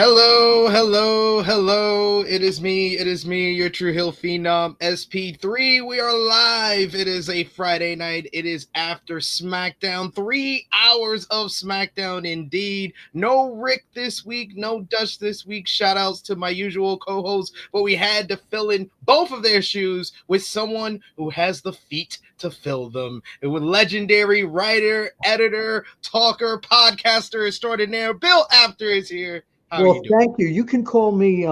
Hello, hello, hello. It is me, your True Hill Phenom, SP3. We are live. It is a Friday night. It is after SmackDown. 3 hours of SmackDown indeed. No Rick this week, no Dutch this week. Shout outs to my usual co-hosts, but we had to fill in both of their shoes with someone who has the feet to fill them. And with legendary writer, editor, talker, podcaster extraordinaire, Bill Apter is here. How are you doing? Thank you. You can call me,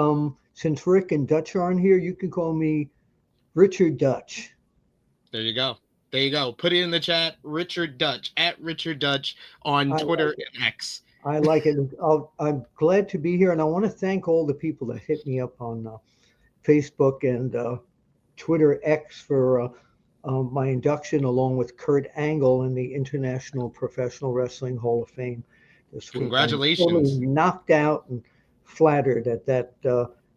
since Rick and Dutch aren't here, you can call me Richard Dutch. There you go. There you go. Put it in the chat. Richard Dutch at Richard Dutch on Twitter and X. I like it. I'm glad to be here, and I want to thank all the people that hit me up on Facebook and Twitter X for my induction, along with Kurt Angle in the International Professional Wrestling Hall of Fame this week. Congratulations. I'm totally knocked out and flattered at that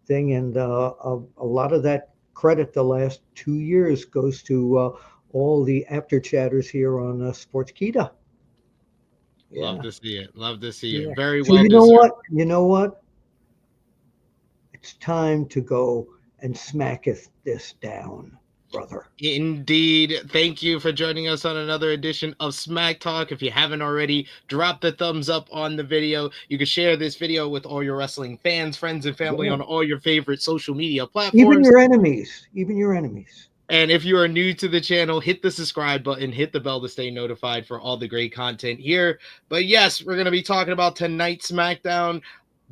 thing, and a lot of that credit the last 2 years goes to all the after chatters here on Sportskeeda. Love to see it. Love to see it. Very so well. You know what? It's time to go and smacketh this down, brother. Indeed. Thank you for joining us on another edition of Smack Talk. If you haven't already, drop the thumbs up on the video. You can share this video with all your wrestling fans, friends, and family on all your favorite social media platforms. Even your enemies. And if you are new to the channel, hit the subscribe button, hit the bell to stay notified for all the great content here. But yes, we're going to be talking about tonight's SmackDown.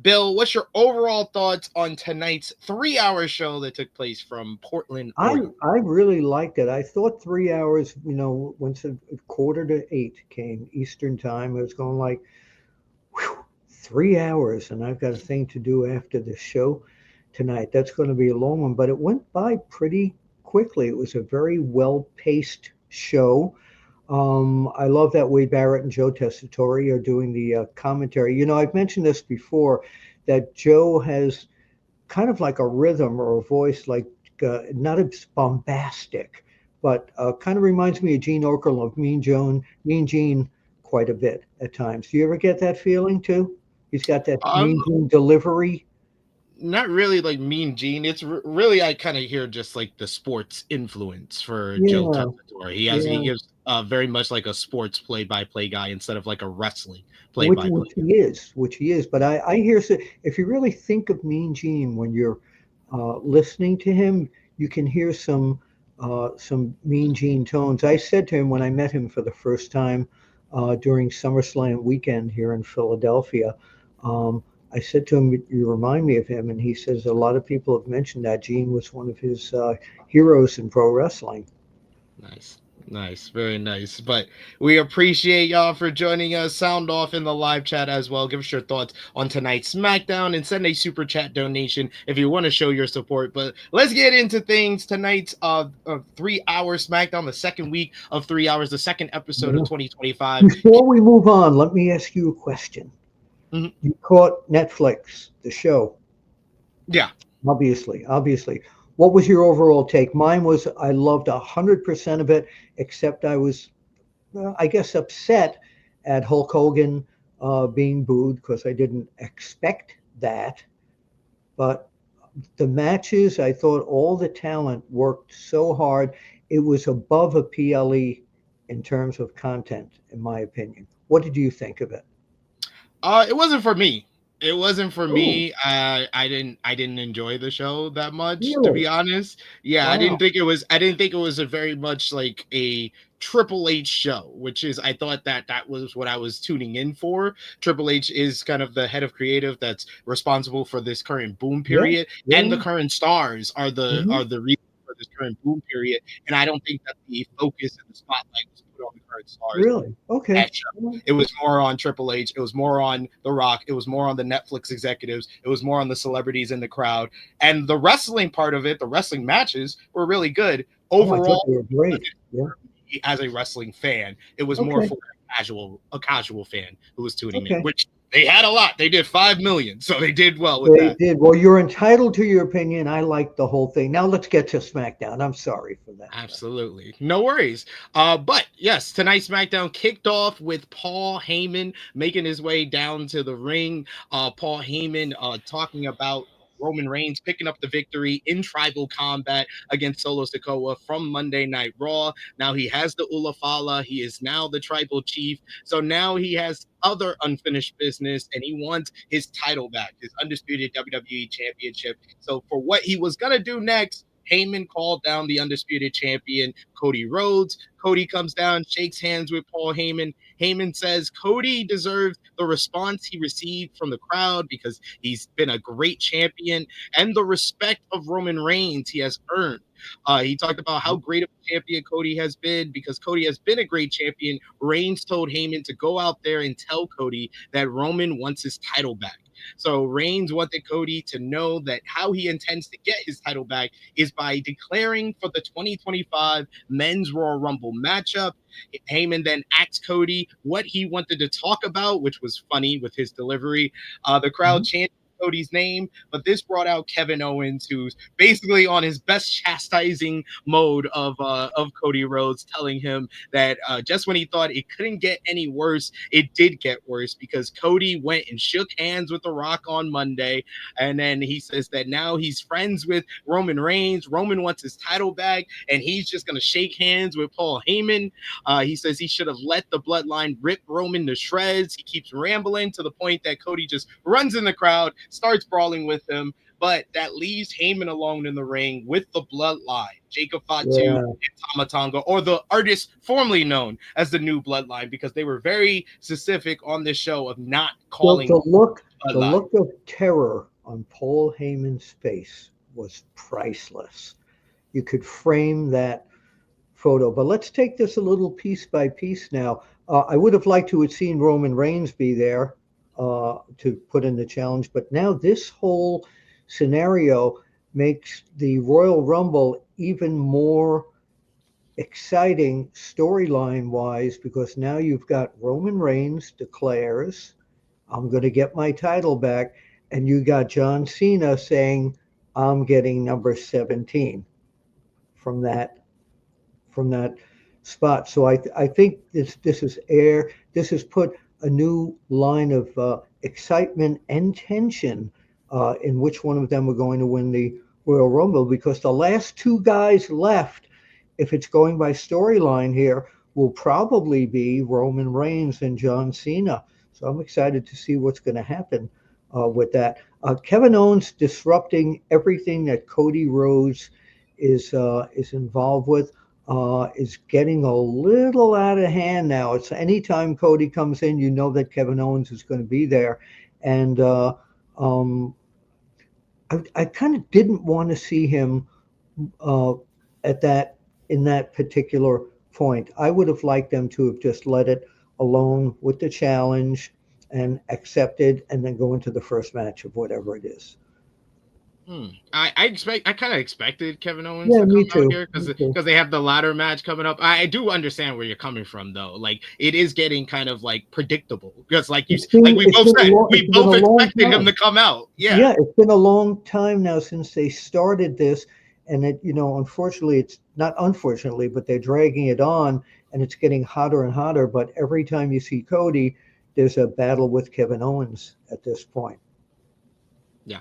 Bill, what's your overall thoughts on tonight's 3-hour show that took place from Portland, Oregon? I really liked it. I thought 3 hours, once a 7:45 came Eastern time, it was going like, whew, 3 hours, and I've got a thing to do after the show tonight. That's going to be a long one, but it went by pretty quickly. It was a very well-paced show. I love that Wade Barrett and Joe Tessitore are doing the commentary. I've mentioned this before, that Joe has kind of like a rhythm or a voice, like not as bombastic, but kind of reminds me of Gene Okerlund of Mean Gene quite a bit at times. Do you ever get that feeling too? He's got that Mean Gene delivery. Not really like Mean Gene. It's really, I kind of hear just like the sports influence for Joe Tessitore. He gives very much like a sports play-by-play guy instead of like a wrestling play-by-play. Which he is. But I hear, if you really think of Mean Gene when you're listening to him, you can hear some Mean Gene tones. I said to him when I met him for the first time during SummerSlam weekend here in Philadelphia, I said to him, "You remind me of him," and he says a lot of people have mentioned that Gene was one of his heroes in pro wrestling. Nice, very nice. But we appreciate y'all for joining us. Sound off in the live chat as well. Give us your thoughts on tonight's SmackDown and send a super chat donation if you want to show your support. But let's get into things. Tonight's 3-hour SmackDown, the second week of 3 hours, the second episode of 2025. Before we move on, let me ask you a question. Mm-hmm. You caught Netflix, the show. Yeah. Obviously. What was your overall take? Mine was I loved 100% of it, except I was, I guess, upset at Hulk Hogan being booed because I didn't expect that. But the matches, I thought all the talent worked so hard. It was above a PLE in terms of content, in my opinion. What did you think of it? It wasn't for me. It wasn't for me. I didn't enjoy the show that much, to be honest. Yeah, wow. I didn't think it was a very much like a Triple H show, which is, I thought that was what I was tuning in for. Triple H is kind of the head of creative that's responsible for this current boom period, and the current stars are the reason for this current boom period. And I don't think that the focus and the spotlight was put on the current stars. Really? Okay. It was more on Triple H. It was more on The Rock. It was more on the Netflix executives. It was more on the celebrities in the crowd. And the wrestling part of it, the wrestling matches were really good. Overall, they were great. Yeah. As a wrestling fan, it was more for a casual fan who was tuning in, which They had a lot. They did 5 million, so they did well with They that. did. Well, you're entitled to your opinion. I like the whole thing. Now let's get to SmackDown. I'm sorry for that. Absolutely. No worries. But yes, tonight's SmackDown kicked off with Paul Heyman making his way down to the ring. Paul Heyman talking about Roman Reigns picking up the victory in tribal combat against Solo Sikoa from Monday Night Raw. Now he has the Ulafala. He is now the tribal chief. So now he has other unfinished business and he wants his title back, his undisputed WWE championship. So for what he was going to do next, Heyman called down the undisputed champion, Cody Rhodes. Cody comes down, shakes hands with Paul Heyman. Heyman says Cody deserves the response he received from the crowd because he's been a great champion and the respect of Roman Reigns he has earned. He talked about how great of a champion Cody has been because Cody has been a great champion. Reigns told Heyman to go out there and tell Cody that Roman wants his title back. So Reigns wanted Cody to know that how he intends to get his title back is by declaring for the 2025 Men's Royal Rumble matchup. Heyman then asked Cody what he wanted to talk about, which was funny with his delivery. The crowd chanted Cody's name, but this brought out Kevin Owens, who's basically on his best chastising mode of Cody Rhodes, telling him that just when he thought it couldn't get any worse, it did get worse because Cody went and shook hands with The Rock on Monday, and then he says that now he's friends with Roman Reigns. Roman wants his title back, and he's just gonna shake hands with Paul Heyman. He says he should have let the Bloodline rip Roman to shreds. He keeps rambling to the point that Cody just runs in the crowd, starts brawling with him, but that leaves Heyman alone in the ring with the Bloodline, Jacob Fatu and Tama Tonga, or the artist formerly known as the New Bloodline, because they were very specific on this show of not calling the look Bloodline. of terror on Paul Heyman's face was priceless. You could frame that photo. But let's take this a little piece by piece now. I would have liked to have seen Roman Reigns be there to put in the challenge, but now this whole scenario makes the Royal Rumble even more exciting storyline wise because now you've got Roman Reigns declares, I'm going to get my title back, and you got John Cena saying, I'm getting number 17 from that spot. So I think this has put a new line of excitement and tension in which one of them are going to win the Royal Rumble, because the last two guys left, if it's going by storyline here, will probably be Roman Reigns and John Cena. So I'm excited to see what's going to happen with that. Kevin Owens disrupting everything that Cody Rhodes is involved with. Is getting a little out of hand now. It's anytime Cody comes in, you know that Kevin Owens is going to be there. And I kind of didn't want to see him in that particular point. I would have liked them to have just let it alone with the challenge and accepted and then go into the first match of whatever it is. I kind of expected Kevin Owens Yeah, to me come out too. here because they have the ladder match coming up. I do understand where you're coming from though. Like it is getting kind of like predictable because like It's been we both said we both a long expected him time. to come out. Yeah, it's been a long time now since they started this, and it, unfortunately, it's not unfortunately, but they're dragging it on, and it's getting hotter and hotter. But every time you see Cody, there's a battle with Kevin Owens at this point. Yeah.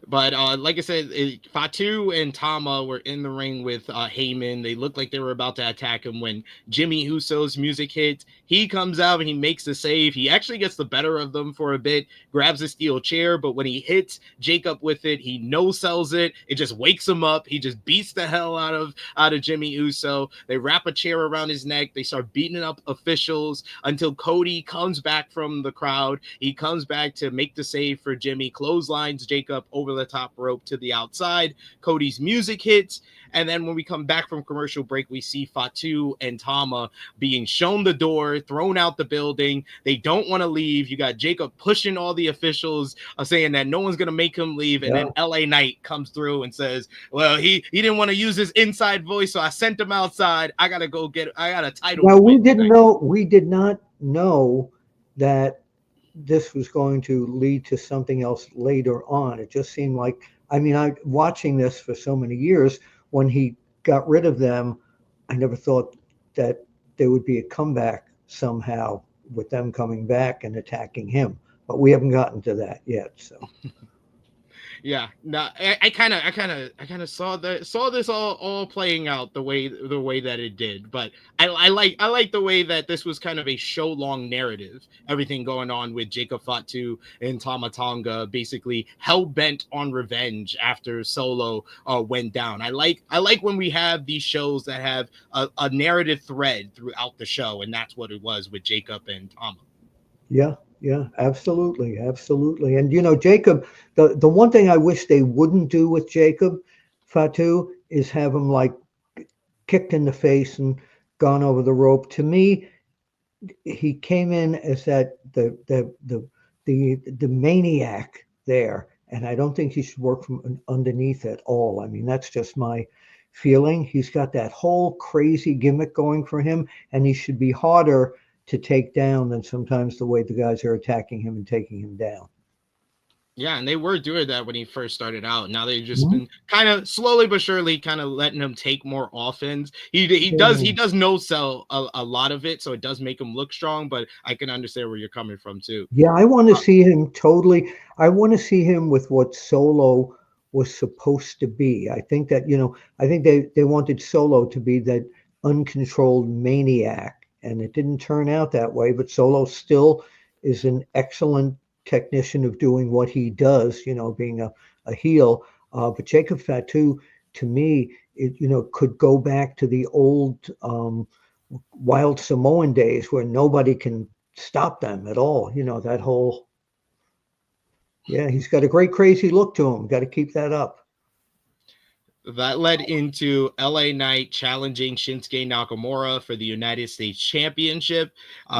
But like I said, Fatu and Tama were in the ring with Heyman. They looked like they were about to attack him when Jimmy Uso's music hits. He comes out and he makes the save. He actually gets the better of them for a bit, grabs a steel chair, but when he hits Jacob with it, he no-sells it. It just wakes him up. He just beats the hell out of Jimmy Uso. They wrap a chair around his neck. They start beating up officials until Cody comes back from the crowd. He comes back to make the save for Jimmy, clotheslines Jacob over the top rope to the outside. Cody's music hits, and then when we come back from commercial break, we see Fatu and Tama being shown the door, thrown out the building. They don't want to leave. You got Jacob pushing all the officials, saying that no one's going to make him leave. And then LA Knight comes through and says, well, he didn't want to use his inside voice, so I sent him outside. I got a title. Now we did not know that this was going to lead to something else later on. It just seemed like, I mean, I watching this for so many years, when he got rid of them, I never thought that there would be a comeback somehow with them coming back and attacking him. But we haven't gotten to that yet. So Yeah, no, I kind of saw this all playing out the way that it did, but I like the way that this was kind of a show long narrative. Everything going on with Jacob Fatu and Tama Tonga, basically hell bent on revenge after Solo went down. I like when we have these shows that have a narrative thread throughout the show, and that's what it was with Jacob and Tama. yeah, yeah, absolutely, absolutely. And Jacob, the one thing I wish they wouldn't do with Jacob Fatu is have him like kicked in the face and gone over the rope. To me, he came in as that the maniac there, and I don't think he should work from underneath at all. I mean, that's just my feeling. He's got that whole crazy gimmick going for him, and he should be harder to take down than sometimes the way the guys are attacking him and taking him down. Yeah, and they were doing that when he first started out. Now they've just Mhm. been kind of slowly but surely kind of letting him take more offense. He does no sell a lot of it, so it does make him look strong. But I can understand where you're coming from too. Yeah, I want to see him totally. I want to see him with what Solo was supposed to be. I think that, I think they wanted Solo to be that uncontrolled maniac, and it didn't turn out that way. But Solo still is an excellent technician of doing what he does, being a heel. But Jacob Fatu, to me, could go back to the old wild Samoan days where nobody can stop them at all. That whole, yeah, he's got a great crazy look to him. Got to keep that up. That led into LA Knight challenging Shinsuke Nakamura for the United States Championship.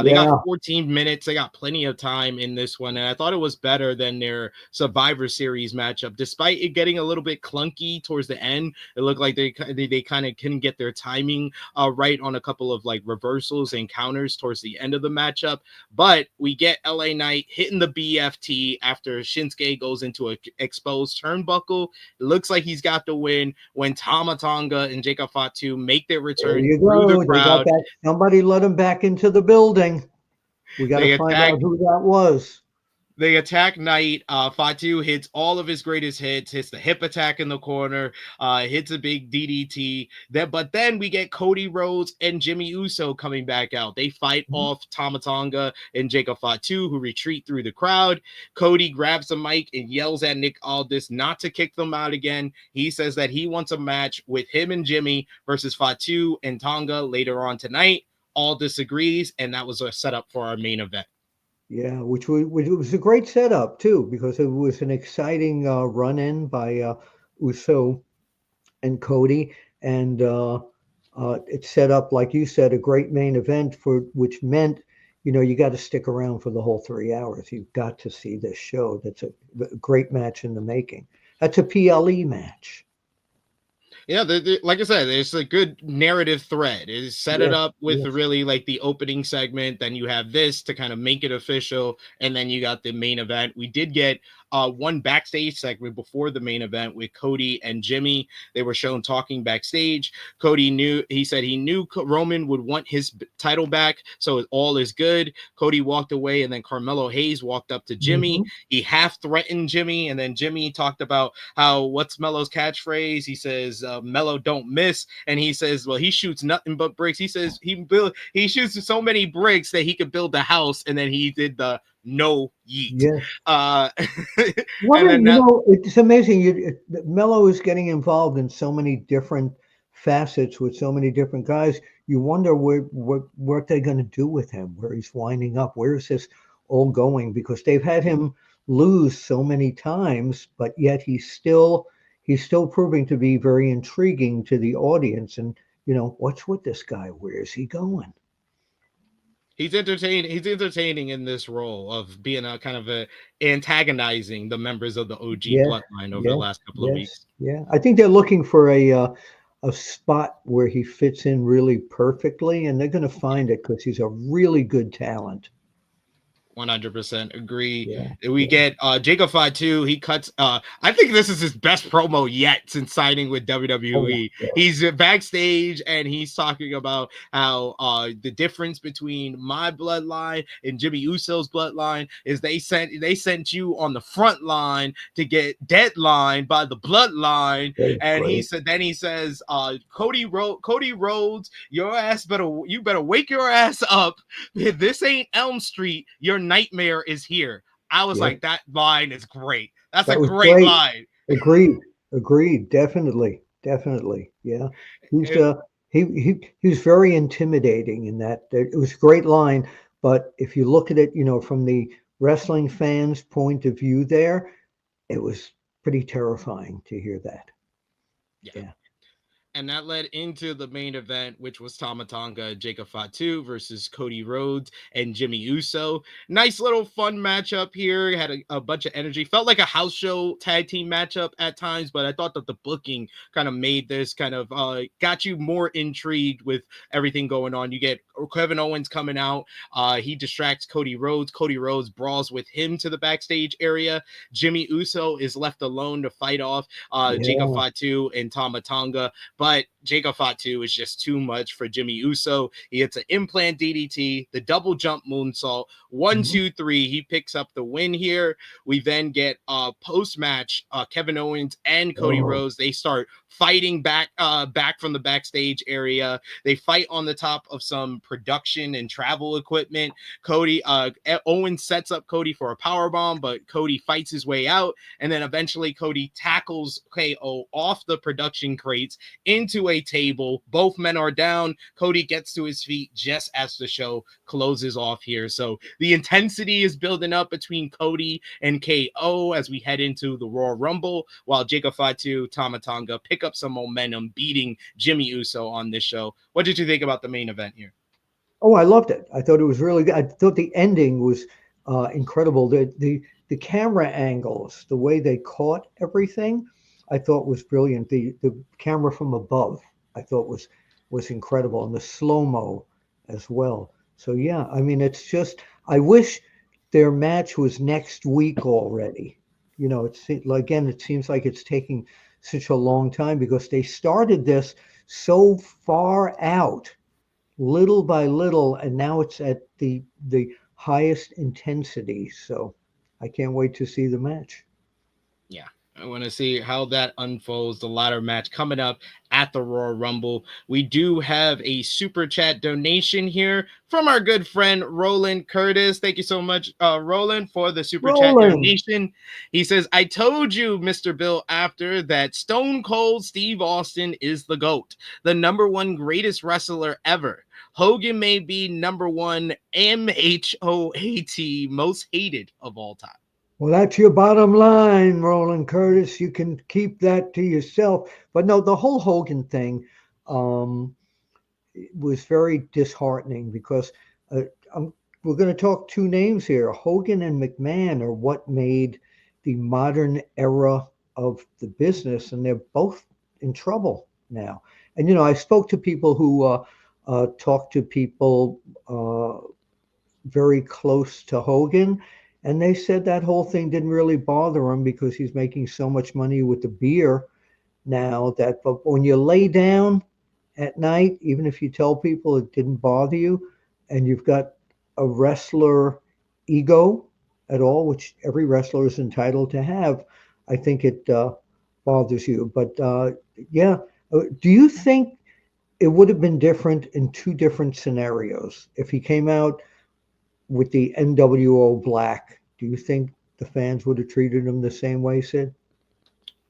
They got Yeah. 14 minutes. They got plenty of time in this one, and I thought it was better than their Survivor Series matchup. Despite it getting a little bit clunky towards the end, it looked like they kind of couldn't get their timing right on a couple of like reversals and counters towards the end of the matchup. But we get LA Knight hitting the BFT after Shinsuke goes into an exposed turnbuckle. It looks like he's got the win when Tama Tonga and Jacob Fatu make their There return you through the go. They got crowd. that. Somebody let him back into the building. We got to They find attack out who that was. They attack Knight. Fatu hits all of his greatest hits, hits the hip attack in the corner, hits a big DDT. But then we get Cody Rhodes and Jimmy Uso coming back out. They fight off Tama Tonga and Jacob Fatu, who retreat through the crowd. Cody grabs the mic and yells at Nick Aldis not to kick them out again. He says that he wants a match with him and Jimmy versus Fatu and Tonga later on tonight. Aldis agrees, and that was a setup for our main event. Yeah, which was a great setup too, because it was an exciting run-in by Uso and Cody, and it set up, like you said, a great main event for which meant, you got to stick around for the whole 3 hours. You've got to see this show. That's a great match in the making. That's a PLE match. Yeah, like I said, it's a good narrative thread. It set it Yes, up with yes. really like the opening segment. Then you have this to kind of make it official, and then you got the main event. We did get one backstage segment before the main event with Cody and Jimmy. They were shown talking backstage. He said he knew Roman would want his title back, so all is good. Cody walked away, and then Carmelo Hayes walked up to Jimmy. Hmm. He half threatened Jimmy, and then Jimmy talked about what's Melo's catchphrase. He says, Melo don't miss, and he says, well, he shoots nothing but bricks. He says he shoots so many bricks that he could build a house, and then he did the no yeet. Yes. Uh, What and a, then that it's amazing. Mello is getting involved in so many different facets with so many different guys. You wonder what they're going to do with him, where he's winding up, where is this all going? Because they've had him lose so many times, but yet he's still proving to be very intriguing to the audience. And what's with this guy? Where is he going? he's entertaining. He's entertaining in this role of being a kind of antagonizing the members of the OG Yeah, bloodline over the yeah, last couple of yes, weeks. yeah. I think they're looking for a spot where he fits in really perfectly, and they're going to find it because he's a really good talent. 100% agree. Yeah, We get Jacob Fatu. He cuts. I think this is his best promo yet since signing with oh WWE. yeah, He's backstage and he's talking about how the difference between my bloodline and Jimmy Uso's bloodline is they sent you on the front line to get deadline by the bloodline. that was And great. he says, Cody Rhodes, you better wake your ass up. This ain't Elm Street. Your nightmare is here. I was Yeah, like, that line is great. That's a that was great great. line. Agreed. Agreed. Definitely. Definitely. Yeah. He's And he was very intimidating in that. It was a great line, but if you look at it, from the wrestling fans' point of view, there, it was pretty terrifying to hear that. yeah. Yeah. And that led into the main event, which was Tama Tonga, Jacob Fatu versus Cody Rhodes and Jimmy Uso. Nice little fun matchup here. Had a bunch of energy. Felt like a house show tag team matchup at times, but I thought that the booking kind of made this kind of got you more intrigued with everything going on. You get Kevin Owens coming out. He distracts Cody Rhodes. Cody Rhodes brawls with him to the backstage area. Jimmy Uso is left alone to fight off Jacob Yeah. Fatu and Tama Tonga. But Jacob Fatu is just too much for Jimmy Uso. He hits an implant DDT, the double jump moonsault. One, Mhm. 2, 3. He picks up the win here. We then get post match Kevin Owens and Cody Oh, Rhodes. They start fighting back from the backstage area. They fight on the top of some production and travel equipment. Owens sets up Cody for a power bomb, but Cody fights his way out, and then eventually Cody tackles KO off the production crates into a table. Both men are down. Cody gets to his feet just as the show closes off here. So the intensity is building up between Cody and KO as we head into the Royal Rumble, while Jacob Fatu, Tama Tonga pick up some momentum, beating Jimmy Uso on this show. What did you think about the main event here? oh, I loved it. I thought it was really good. I thought the ending was incredible. The camera angles, the way they caught everything, I thought was brilliant. The camera from above, I thought was incredible, and the slow mo as well. So yeah, I mean, it's just I wish their match was next week already. Again, it seems like it's taking such a long time because they started this so far out little by little, and now it's at the highest intensity. So I can't wait to see the match. Yeah. I want to see how that unfolds. The ladder match coming up at the Royal Rumble. We do have a super chat donation here from our good friend Roland Curtis. Thank you so much, Roland, for the super chat Rolling. donation. He says, I told you, Mr. Bill Apter, that Stone Cold Steve Austin is the GOAT, the number one greatest wrestler ever. Hogan may be number one MHOAT, most hated of all time. Well, that's your bottom line, Roland Curtis. You can keep that to yourself. But no, the whole Hogan thing um, was very disheartening because uh, I'm, we're going to talk two names here. Hogan and McMahon are what made the modern era of the business, and they're both in trouble now. And I spoke to people who talked to people very close to Hogan, and they said that whole thing didn't really bother him because he's making so much money with the beer now that. But when you lay down at night, even if you tell people it didn't bother you, and you've got a wrestler ego at all, which every wrestler is entitled to have, I think it bothers you. But yeah, do you think it would have been different in two different scenarios if he came out with the NWO black? Do you think the fans would have treated him the same way, Sid?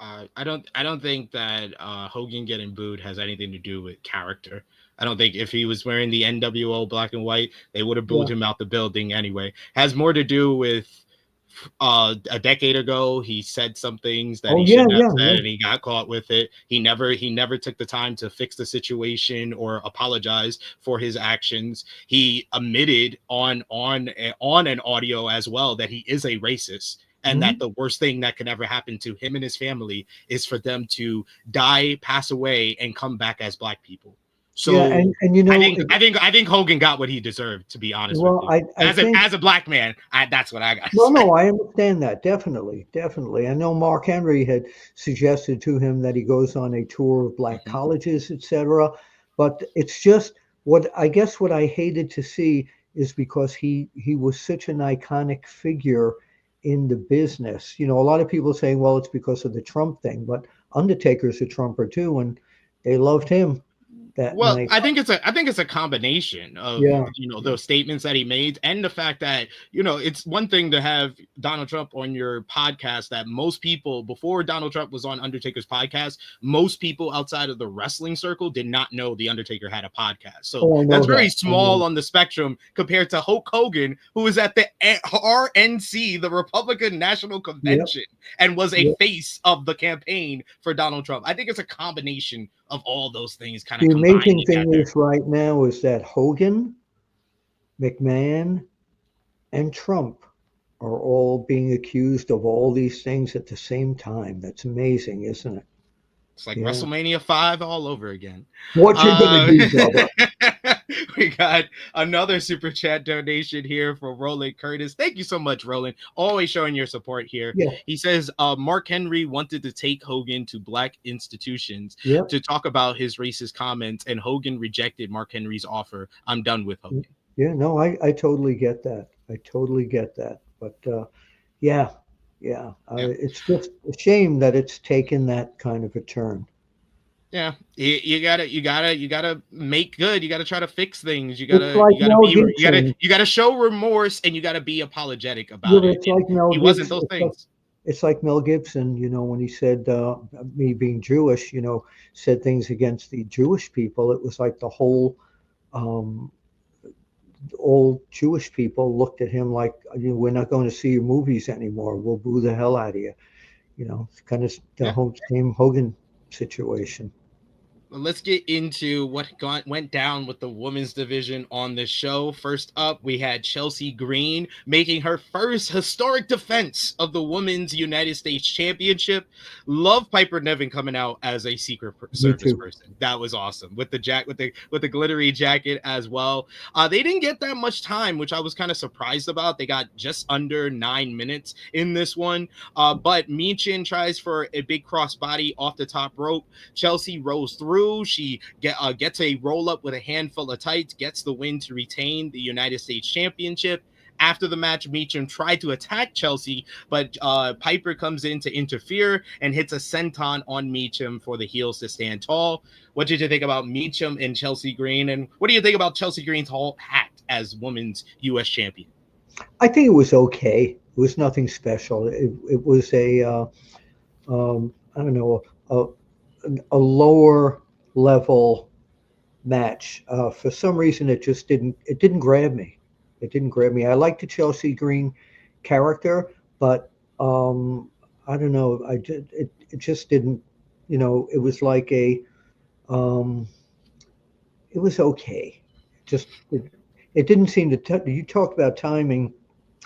I don't think that Hogan getting booed has anything to do with character. I don't think if he was wearing the NWO black and white, they would have booed Yeah. him out the building anyway. Has more to do with a decade ago he said some things that Oh he yeah, shouldn't have yeah, said yeah. and he got caught with it. He never took the time to fix the situation or apologize for his actions. He admitted on an audio as well that he is a racist, and that Mhm. the worst thing that could ever happen to him and his family is for them to die, pass away, and come back as black people. Yeah, So and you know, I think Hogan got what he deserved, to be honest with well, you. I think As a black man, that's what I got to no, say. no, I understand that definitely, definitely. I know Mark Henry had suggested to him that he goes on a tour of black Mhm. colleges, etc. But it's just what I guess what I hated to see is because he was such an iconic figure in the business. You know, a lot of people saying, well, it's because of the Trump thing, but Undertaker's a Trumper too, and they loved him that Well, night. I think it's a combination of, Yeah, you know, yeah, those statements that he made, and the fact that, you know, it's one thing to have Donald Trump on your podcast that most people, before Donald Trump was on Undertaker's podcast, most people outside of the wrestling circle did not know the Undertaker had a podcast. So oh, I know that's very that. I know. small on the spectrum compared to Hulk Hogan, who was at the RNC, the Republican National Yep, Convention, and was a yep. face of the campaign for Donald Trump. I think it's a combination of all those things kind of The combined amazing thing together. is right now is that Hogan, McMahon, and Trump are all being accused of all these things at the same time. That's amazing, isn't it? It's like Yeah. WrestleMania 5 all over again. What you gonna Uh, do, brother? we got another super chat donation here for Roland Curtis. Thank you so much, Roland. Always showing your support here. Yeah. He says Mark Henry wanted to take Hogan to black institutions Yep. to talk about his racist comments, and Hogan rejected Mark Henry's offer. I'm done with Hogan. Yeah. No, I totally get that. I totally get that. But yeah, yeah. Yeah. It's just a shame that it's taken that kind of a turn. Yeah, you gotta make good. You gotta try to fix things. It's like Mel Gibson. You gotta show remorse, and you gotta be apologetic Yeah, about but it. it's And like Mel he wasn't Gibson. those things. It's like Mel Gibson, you know, when he said, me being Jewish, you know, said things against the Jewish people. It was like the whole, um, all Jewish people looked at him like, you know, we're not going to see your movies anymore. We'll boo the hell out of you. You know, it's kind of the Yeah. whole same Hogan situation. Let's get into what went down with the women's division on the show. First up, we had Chelsea Green making her first historic defense of the Women's United States Championship. Love Piper Niven coming out as a Secret Me Service too. person. That was awesome with the with the glittery jacket as well. They didn't get that much time, which I was kind of surprised about. They got just under 9 minutes in this one. But Michin tries for a big crossbody off the top rope. Chelsea rolls through. She gets a roll up with a handful of tights, gets the win to retain the United States Championship. After the match, Meacham tried to attack Chelsea, but Piper comes in to interfere and hits a senton on Meacham for the heels to stand tall. What did you think about Meacham and Chelsea Green? And what do you think about Chelsea Green's whole act as women's U.S. champion? I think it was okay. It was nothing special. It was I don't know, a lower level match. For some reason, it didn't grab me. It didn't grab me. I like the Chelsea Green character, but I don't know. It just didn't. You know, it was like um, it was okay. Just it didn't seem to. You talked about timing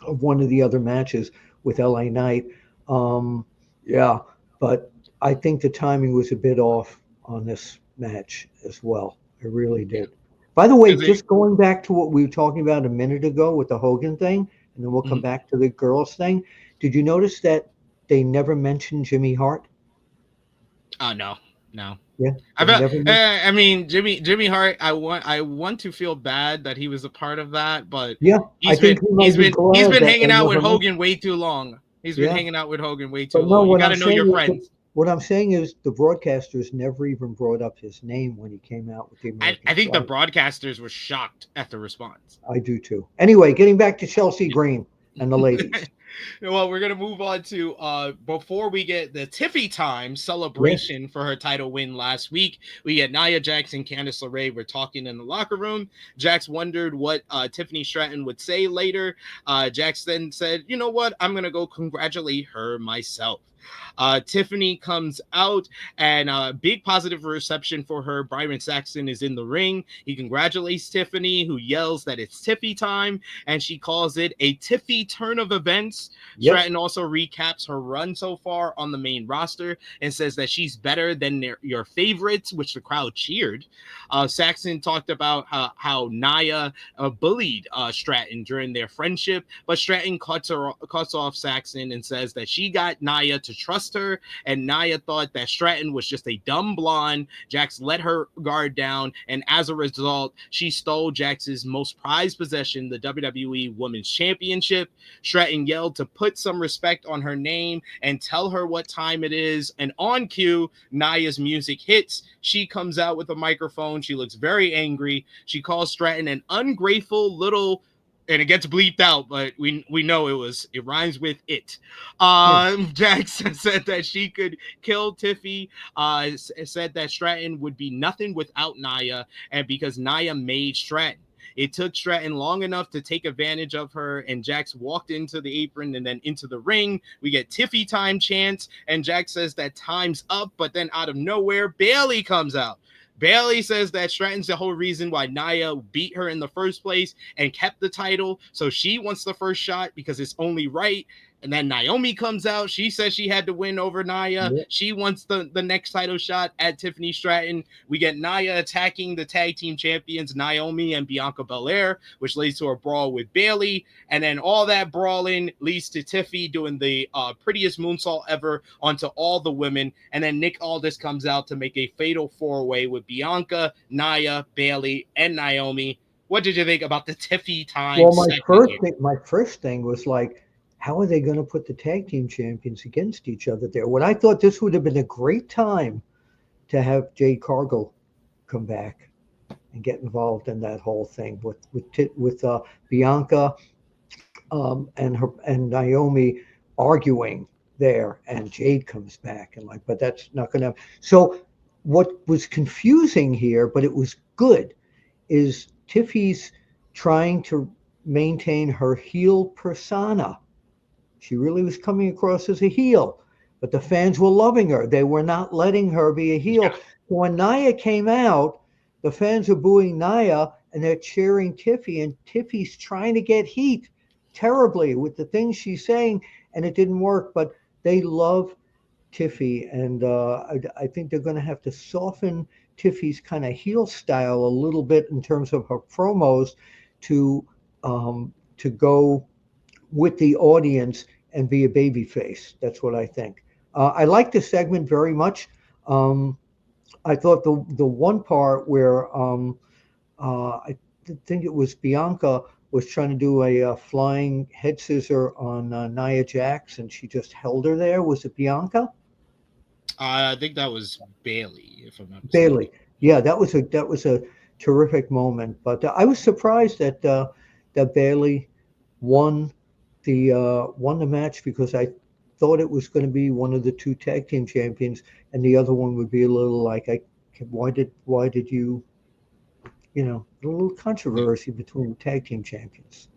of one of the other matches with LA Knight. Yeah, but I think the timing was a bit off on this match as well. I really Yeah. did. By the way, Is it? just going back to what we were talking about a minute ago with the Hogan thing, and then we'll come Mhm. back to the girls thing. Did you notice that they never mentioned Jimmy Hart? Oh no, no. Yeah, I they felt, never. I mean, Jimmy Hart. I want to feel bad that he was a part of that, but Yeah, I think he might be he's glad been that they hanging out with never mentioned. Hogan way too long. He's been Yeah, hanging out with Hogan way too but no, long. You got to know your friends. what I'm saying is the broadcasters never even brought up his name when he came out with the American I think the flag. broadcasters were shocked at the response. I do too. Anyway, getting back to Chelsea Green and the ladies. Well, we're gonna move on to before we get the Tiffy time Yes. celebration for her title win last week. We get Nia Jax and Candice LeRae were talking in the locker room. Jax wondered what Tiffany Stratton would say later. Jax then said, "You know what? I'm gonna go congratulate her myself." Tiffany comes out, and big positive reception for her. Byron Saxton is in the ring. He congratulates Tiffany, who yells that it's Tiffy time, and she calls it a Tiffy turn of events. Yep. Stratton also recaps her run so far on the main roster and says that she's better than your favorites, which the crowd cheered. Saxton talked about how Nia bullied Stratton during their friendship, but Stratton cuts off Saxton and says that she got Nia to trust her, and Nia thought that Stratton was just a dumb blonde. Jax let her guard down, and as a result, she stole Jax's most prized possession, the WWE Women's Championship. Stratton yelled to put some respect on her name and tell her what time it is, and on cue, Nia's music hits. She comes out with a microphone. She looks very angry. She calls Stratton an ungrateful little, and it gets bleeped out, but we know it rhymes with it. Jax said that she could kill Tiffy, said that Stratton would be nothing without Nia, and because Nia made Stratton. It took Stratton long enough to take advantage of her, and Jax walked into the apron and then into the ring. We get Tiffy time chants, and Jax says that time's up, but then out of nowhere, Bayley comes out. Bayley says that Stratton's the whole reason why Nia beat her in the first place and kept the title, so she wants the first shot because it's only right. And then Naomi comes out. She says she had to win over Nia. Yep. She wants the next title shot at Tiffany Stratton. We get Nia attacking the tag team champions, Naomi and Bianca Belair, which leads to a brawl with Bayley. And then all that brawling leads to Tiffy doing the prettiest moonsault ever onto all the women. And then Nick Aldis comes out to make a fatal four-way with Bianca, Nia, Bayley, and Naomi. What did you think about the Tiffy time? Well, my first thing was like, how are they going to put the tag team champions against each other there? When I thought this would have been a great time to have Jade Cargill come back and get involved in that whole thing with Bianca and Naomi arguing there, and Jade comes back and but that's not going to. So what was confusing here, but it was good, is Tiffy's trying to maintain her heel persona. She really was coming across as a heel, but the fans were loving her. They were not letting her be a heel. Yeah. When Nia came out, the fans are booing Nia and they're cheering Tiffy, and Tiffy's trying to get heat terribly with the things she's saying, and it didn't work, but they love Tiffy, and I think they're going to have to soften Tiffy's kind of heel style a little bit in terms of her promos to go with the audience and be a baby face. That's what I think. I like the segment very much. I thought the one part where I think it was Bianca was trying to do a flying head scissor on Nia Jax, and she just held her there. Was it Bianca? I think that was Bayley, if I'm not mistaken. Bayley. Yeah, that was a terrific moment. But I was surprised that Bayley won the match, because I thought it was going to be one of the two tag team champions, and the other one would be a little like, why did you, a little controversy between tag team champions.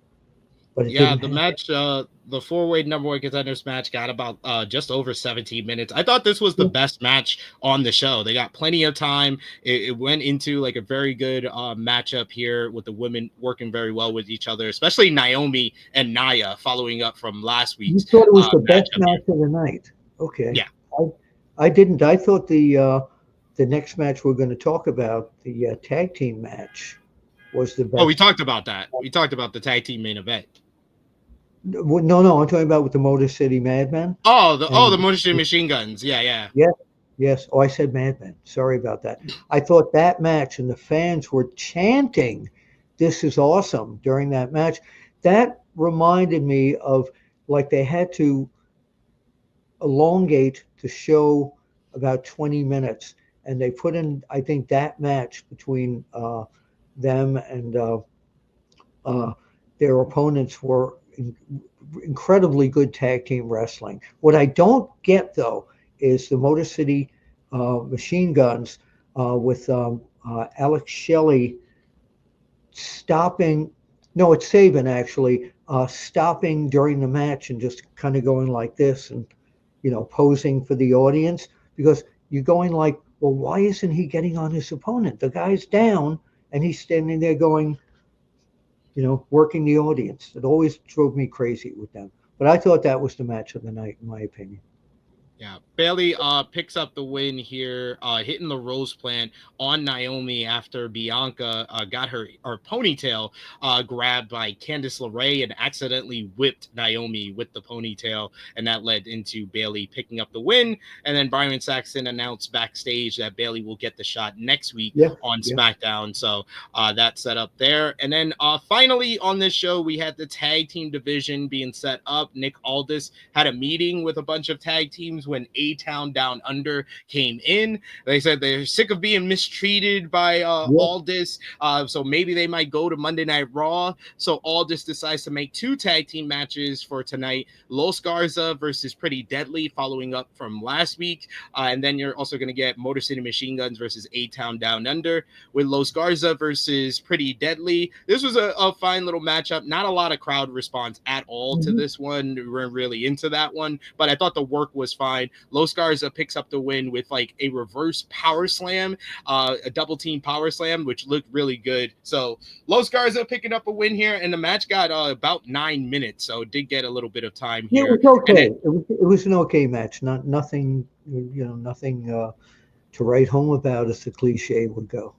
But the match, the four-way number one contenders match got about just over 17 minutes. I thought this was the best match on the show. They got plenty of time. It went into like a very good matchup here with the women working very well with each other, especially Naomi and Nia following up from last week's. You thought it was the best match of the night. Okay. Yeah. I didn't. I thought the next match we're going to talk about, the tag team match, was the best. Oh, we talked about that. We talked about the tag team main event. No, I'm talking about with the Motor City Madmen. The Motor City Machine Guns. Yeah. Yes. Oh, I said Madmen. Sorry about that. I thought that match, and the fans were chanting, "This is awesome," during that match. That reminded me of, like, they had to elongate the show about 20 minutes, and they put in, I think, that match between them and their opponents were incredibly good tag team wrestling. What I don't get, though, is the Motor City Machine Guns with Alex Shelley stopping. No, it's Sabin actually stopping during the match and just kind of going like this, and posing for the audience, because you're going like, well, why isn't he getting on his opponent? The guy's down and he's standing there going, working the audience. It always drove me crazy with them. But I thought that was the match of the night, in my opinion. Yeah, Bailey picks up the win here, hitting the rose plant on Naomi after Bianca got her ponytail grabbed by Candice LeRae and accidentally whipped Naomi with the ponytail, and that led into Bailey picking up the win. And then Byron Saxton announced backstage that Bailey will get the shot next week Yeah, on yeah. SmackDown. So that's set up there. And then finally on this show, we had the tag team division being set up. Nick Aldis had a meeting with a bunch of tag teams when A-Town Down Under came in. They said they're sick of being mistreated by Yeah. Aldis, so maybe they might go to Monday Night Raw. So Aldis decides to make 2 tag team matches for tonight. Los Garza versus Pretty Deadly, following up from last week. And then you're also going to get Motor City Machine Guns versus A-Town Down Under with Los Garza versus Pretty Deadly. This was a fine little matchup. Not a lot of crowd response at all to this one. We weren't really into that one, but I thought the work was fine. Los Garza picks up the win with like a reverse power slam, a double team power slam, which looked really good. So Los Garza picking up a win here, and the match got about 9 minutes, so it did get a little bit of time Yeah, it here. was okay. Then, It was an okay match. Nothing, nothing to write home about, as the cliche would go.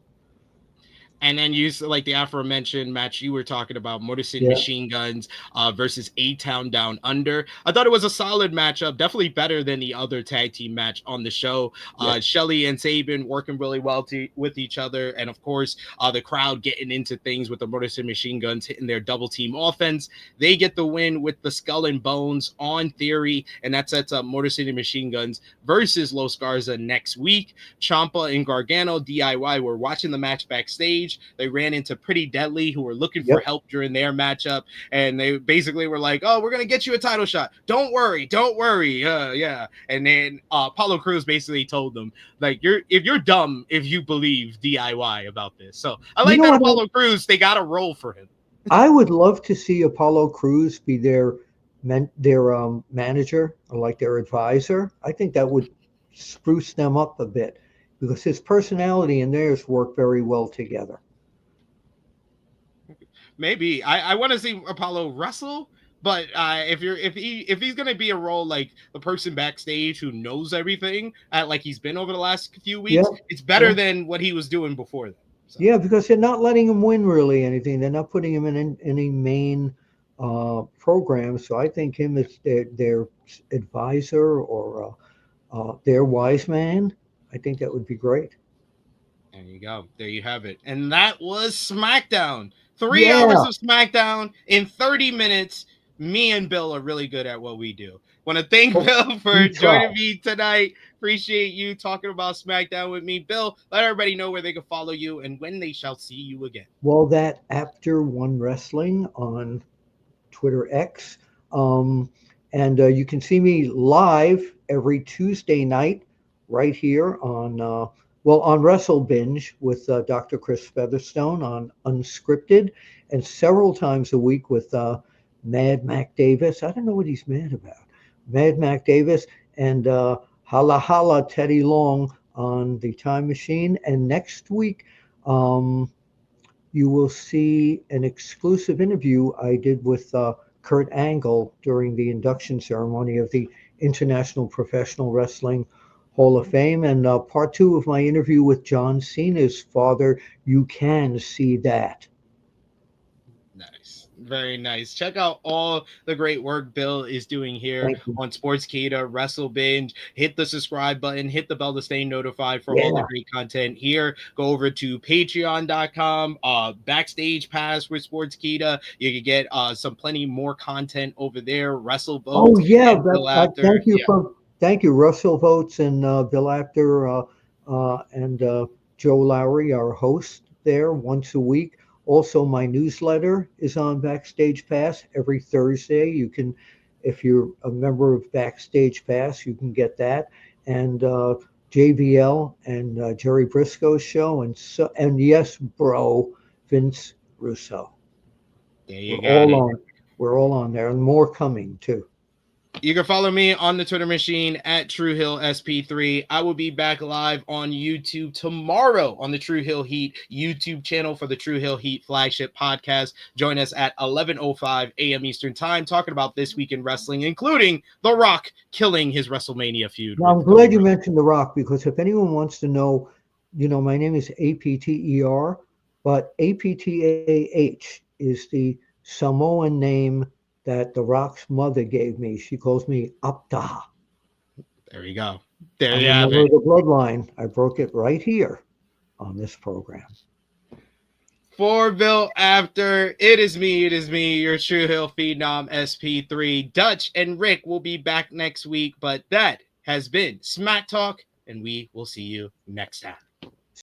and then you like the aforementioned match you were talking about, Motor City Yeah, Machine Guns versus A-Town Down Under. I thought it was a solid matchup, definitely better than the other tag team match on the show. yeah, Shelly and Sabin working really well with each other, and of course, the crowd getting into things with the Motor City Machine Guns hitting their double team offense. They get the win with the Skull and Bones on Theory, and that sets up Motor City Machine Guns versus Los Garza next week. Ciampa and Gargano DIY were watching the match backstage. They ran into Pretty Deadly, who were looking for yep. help during their matchup, and they basically were like, "Oh, we're gonna get you a title shot. Don't worry, don't worry." Yeah. And then Apollo Crews basically told them, like, you're dumb if you believe DIY about this. So I You like know that what? Apollo Crews, they got a role for him. I would love to see Apollo Crews be their manager, or like their advisor. I think that would spruce them up a bit, because his personality and theirs work very well together. Maybe I want to see Apollo wrestle, but if he's gonna be a role like the person backstage who knows everything, like he's been over the last few Yeah, weeks, it's yeah, better than what he was doing before that. So. yeah. Because they're not letting him win really anything. They're not putting him in any main program. So I think him as their advisor, or their wise man. I think that would be great. There you go. There you have it. And that was SmackDown. 3 hours Yeah. of SmackDown in 30 minutes. Me and Bill are really good at what we do. Want to thank Oh, Bill for we try. joining me tonight. Appreciate you talking about SmackDown with me. Bill, let everybody know where they can follow you and when they shall see you again. Well, that Apter One Wrestling on Twitter X. And you can see me live every Tuesday night right here on Wrestle Binge with Dr. Chris Featherstone on Unscripted, and several times a week with Mad Mac Davis. I don't know what he's mad about. Mad Mac Davis and Hala Hala Teddy Long on the Time Machine. And next week, you will see an exclusive interview I did with Kurt Angle during the induction ceremony of the International Professional Wrestling Hall of Fame, and part 2 of my interview with John Cena's father. You can see that. Nice. Very nice. Check out all the great work Bill is doing here Thank you. on Sportskeeda, Wrestle Binge. Hit the subscribe button, hit the bell to stay notified for all the Yeah. great content here. Go over to patreon.com, backstage pass with Sportskeeda. You can get some plenty more content over there. Wrestle Oh Votes yeah, and Bill Apter. thank you, Russell Votes and Bill Apter, and Joe Lowry, our host there once a week. Also, my newsletter is on Backstage Pass every Thursday. You can, if you're a member of Backstage Pass, you can get that. And JVL and Jerry Briscoe's show, and yes, bro, Vince Russo. There you We're got all it. on. We're all on there, and more coming too. You can follow me on the Twitter machine at TrueHillSP3. I will be back live on YouTube tomorrow on the True Hill Heat YouTube channel for the True Hill Heat flagship podcast. Join us at 11:05 a.m. Eastern Time, talking about this week in wrestling, including The Rock killing his WrestleMania feud. Now, I'm glad you mentioned The Rock, because if anyone wants to know, my name is APTER, but APTAH is the Samoan name that The Rock's mother gave me. She calls me Apta. There you go. There I'm you a have member it. of the Bloodline. I broke it right here on this program. For Bill Apter, it is me, your True Hill Phenom SP3. Dutch and Rick will be back next week, but that has been Smack Talk, and we will see you next time.